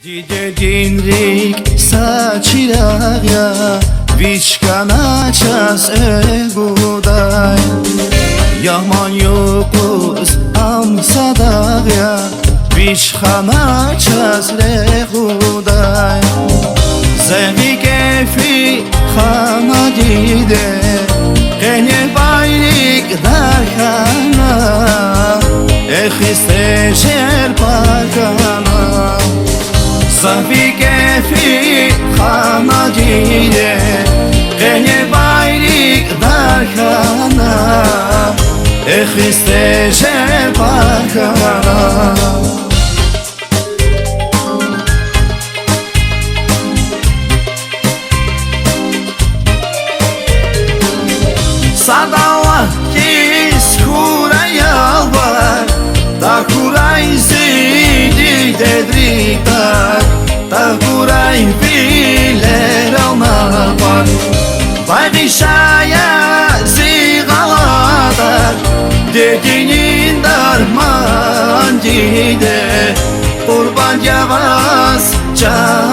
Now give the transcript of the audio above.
Dide dinrik saçiraya Viçkana ças eguday Yaman yokuz amsa dağya Viçkana ças rehuday Zevi kefi khana dide Gene bayrik darkana Ekhiste şer parkana Safi kefi khana dide Gene bayrik darkana Ekhiste şer parkana Sadava kis kuraya var Da kuray zidi dedriktar Da kuray filer alma var Baygışaya zigaladar Dedinin darman dide Kurban yavaz can